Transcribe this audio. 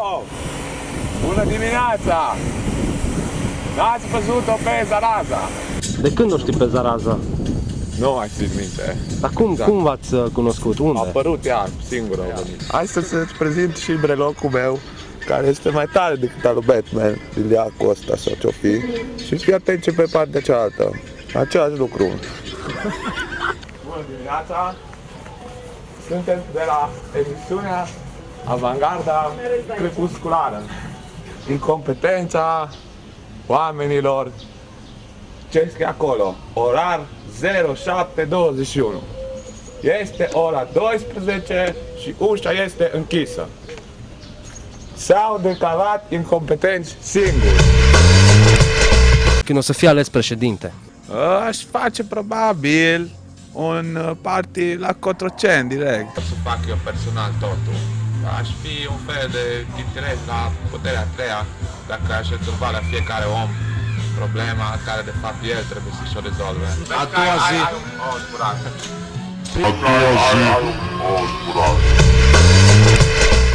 Alo! Bună dimineața! N-ați văzut-o pe Zaraza? De când o știi pe Zaraza? Nu mai țin minte. Dar cum v-ați cunoscut? Unde? A apărut ea, singură a venit. Hai să-ți prezint și brelocul meu, care este mai tare decât al lui Batman, liliacul ăsta sau ce-o fi. Și fii atent ce pe partea cealaltă. Același lucru. Bună dimineața! Suntem de la emisiunea Avangarda Crepusculară. Incompetența oamenilor. Ce scrie acolo? Orar 0721. Este ora 12 și ușa este închisă. S-au declarat incompetenți singuri. Când o să fie ales președinte? Aș face probabil un party la Cotroceni direct. O să fac eu personal totul. Aș fi un fel de interes la puterea a treia, dacă aș rezolva la fiecare om problema care de fapt el trebuie să-și o rezolve. A doua zi. Ai un zburat.